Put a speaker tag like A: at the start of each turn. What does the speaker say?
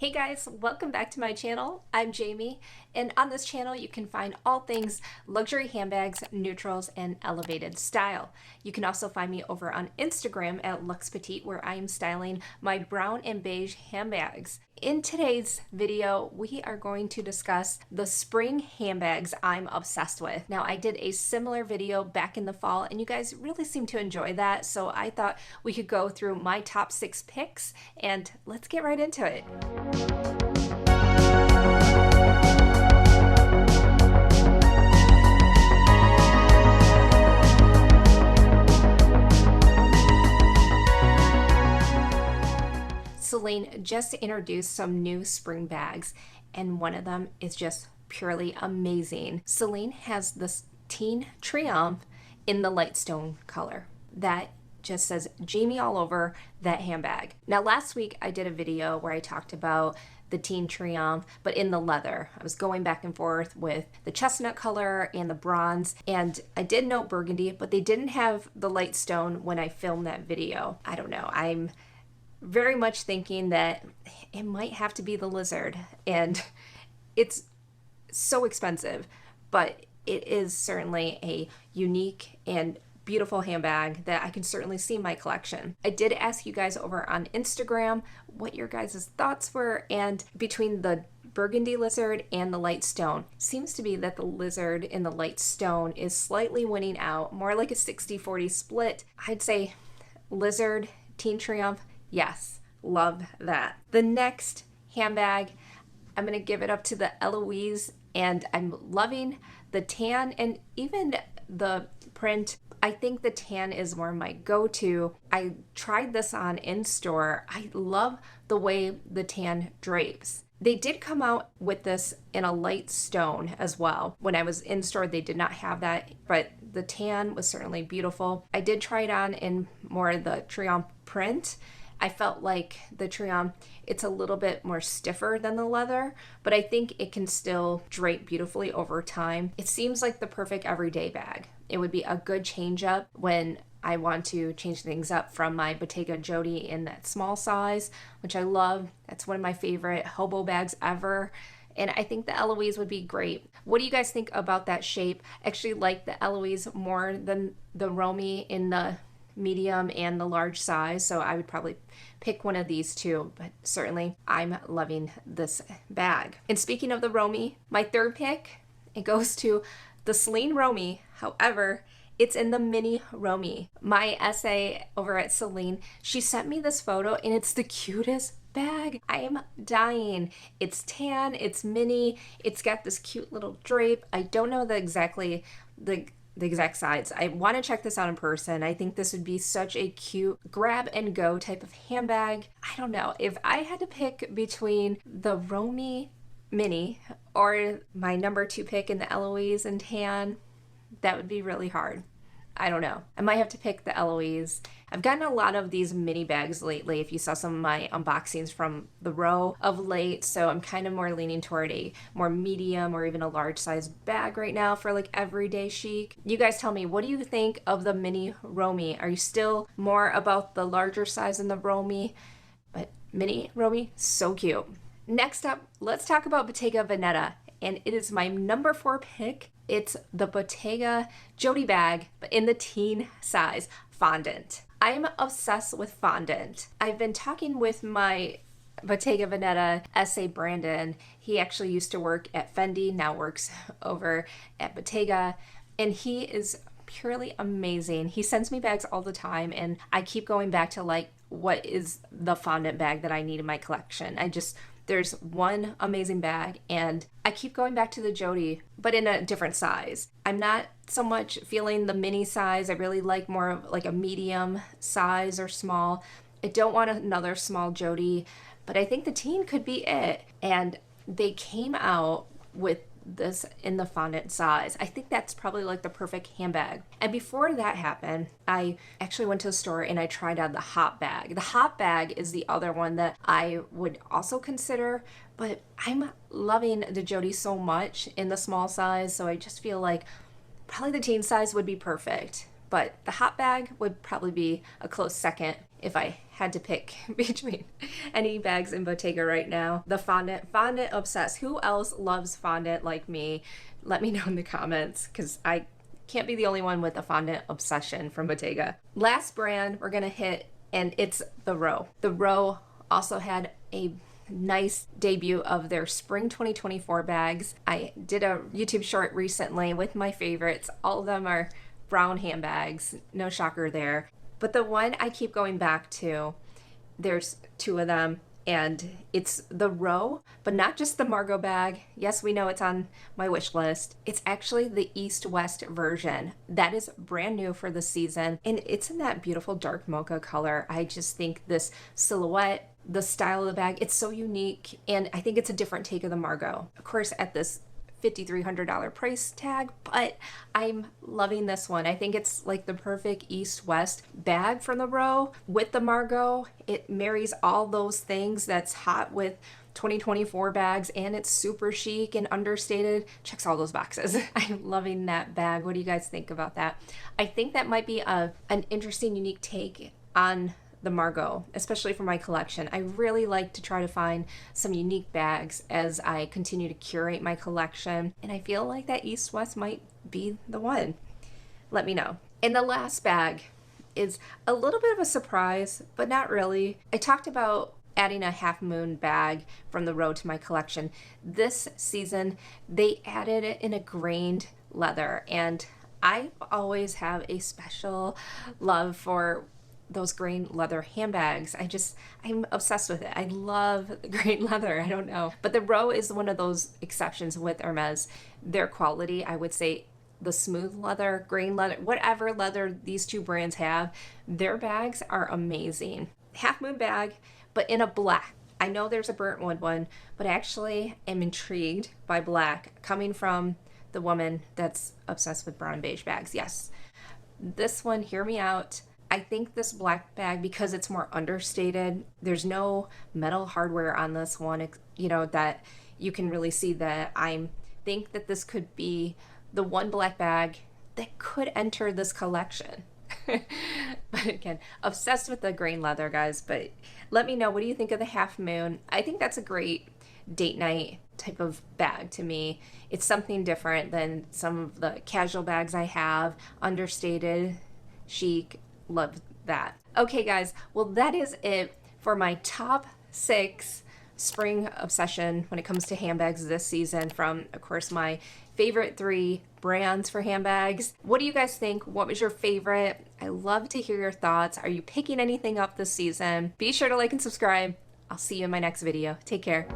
A: Hey guys, welcome back to my channel. I'm Jamie, and on this channel you can find all things luxury handbags, neutrals, and elevated style. You can also find me over on Instagram at Luxe Petite, where I am styling my brown and beige handbags. In today's video, we are going to discuss the spring handbags I'm obsessed with. Now, I did a similar video back in the fall, and you guys really seem to enjoy that, so I thought we could go through my top 6 picks, and let's get right into it. Celine just introduced some new spring bags, and one of them is just purely amazing. Celine has this Teen Triumph in the light stone color that just says Jamie all over that handbag. Now, last week I did a video where I talked about the Teen Triumph, but in the leather. I was going back and forth with the chestnut color and the bronze, and I did note burgundy, but they didn't have the light stone when I filmed that video. I don't know. I'm very much thinking that it might have to be the lizard, and it's so expensive, but it is certainly a unique and beautiful handbag that I can certainly see in my collection. I did ask you guys over on Instagram what your guys' thoughts were, and between the burgundy lizard and the light stone, seems to be that the lizard in the light stone is slightly winning out, more like a 60-40 split. I'd say lizard, Teen Triumph, yes, love that. The next handbag, I'm going to give it up to the Eloise, and I'm loving the tan and even the print. I think the tan is more my go-to. I tried this on in store. I love the way the tan drapes. They did come out with this in a light stone as well. When I was in store, they did not have that, but the tan was certainly beautiful. I did try it on in more of the Triumph print. I felt like the Triumph, it's a little bit more stiffer than the leather, but I think it can still drape beautifully over time. It seems like the perfect everyday bag. It would be a good change up when I want to change things up from my Bottega Jodie in that small size, which I love. That's one of my favorite hobo bags ever. And I think the Eloise would be great. What do you guys think about that shape? I actually like the Eloise more than the Romy in the medium and the large size, so I would probably pick one of these two, but certainly I'm loving this bag. And speaking of the Romy, my third pick, it goes to the Celine Romy. However, it's in the mini Romy. My essay over at Celine, she sent me this photo, and it's the cutest bag. I am dying. It's tan, it's mini, it's got this cute little drape. I don't know the exact size. I want to check this out in person. I think this would be such a cute grab and go type of handbag. I don't know. If I had to pick between the Romy mini or my number 2 pick in the Eloise and tan, that would be really hard. I don't know. I might have to pick the Eloise. I've gotten a lot of these mini bags lately, if you saw some of my unboxings from the row of late, so I'm kind of more leaning toward a more medium or even a large size bag right now for like everyday chic. You guys tell me, what do you think of the mini Romy? Are you still more about the larger size in the Romy? But mini Romy, so cute. Next up, let's talk about Bottega Veneta, and it is my number 4 pick. It's the Bottega Jodie bag, but in the teen size, fondant. I'm obsessed with fondant. I've been talking with my Bottega Veneta SA Brandon. He actually used to work at Fendi, now works over at Bottega, and he is purely amazing. He sends me bags all the time, and I keep going back to like, what is the fondant bag that I need in my collection? There's one amazing bag, and I keep going back to the Jodie, but in a different size. I'm not so much feeling the mini size. I really like more of like a medium size or small. I don't want another small Jodie, but I think the teen could be it. And they came out with this in the fondant size. I think that's probably like the perfect handbag. And before that happened, I actually went to the store and I tried out the hot bag. The hot bag is the other one that I would also consider, but I'm loving the Jodie so much in the small size, so I just feel like probably the teen size would be perfect. But the hot bag would probably be a close second. if I had to pick between any bags in Bottega right now. The fondant obsessed. Who else loves fondant like me? Let me know in the comments, because I can't be the only one with a fondant obsession from Bottega. Last brand we're gonna hit, and it's the Row. The Row also had a nice debut of their spring 2024 bags. I did a YouTube short recently with my favorites. All of them are brown handbags, no shocker there. But the one I keep going back to, there's two of them, and it's the Row, but not just the Margot bag. Yes, we know it's on my wish list. It's actually the East-West version. That is brand new for the season, and it's in that beautiful dark mocha color. I just think this silhouette, the style of the bag, it's so unique, and I think it's a different take of the Margot. Of course, at this $5,300 price tag, but I'm loving this one. I think it's like the perfect East-West bag from the Row with the Margot. It marries all those things that's hot with 2024 bags, and it's super chic and understated. Checks all those boxes. I'm loving that bag. What do you guys think about that? I think that might be an interesting, unique take on the Margot, especially for my collection. I really like to try to find some unique bags as I continue to curate my collection, and I feel like that East-West might be the one. Let me know. And the last bag is a little bit of a surprise, but not really. I talked about adding a half moon bag from the Row to my collection. This season, they added it in a grained leather, and I always have a special love for those grain leather handbags. I'm obsessed with it. I love the grain leather. I don't know. But the Row is one of those exceptions with Hermes. Their quality, I would say, the smooth leather, grain leather, whatever leather these two brands have, their bags are amazing. Half moon bag, but in a black. I know there's a burnt wood one, but I actually am intrigued by black, coming from the woman that's obsessed with brown and beige bags. Yes. This one, hear me out. I think this black bag, because it's more understated, there's no metal hardware on this one, you know, that you can really see that. I think that this could be the one black bag that could enter this collection. But again, obsessed with the grain leather, guys. But let me know, what do you think of the half moon? I think that's a great date night type of bag to me. It's something different than some of the casual bags I have. Understated, chic. Love that. Okay, guys, well, that is it for my top 6 spring obsession when it comes to handbags this season, from, of course, my favorite 3 brands for handbags. What do you guys think? What was your favorite? I love to hear your thoughts. Are you picking anything up this season? Be sure to like and subscribe. I'll see you in my next video. Take care.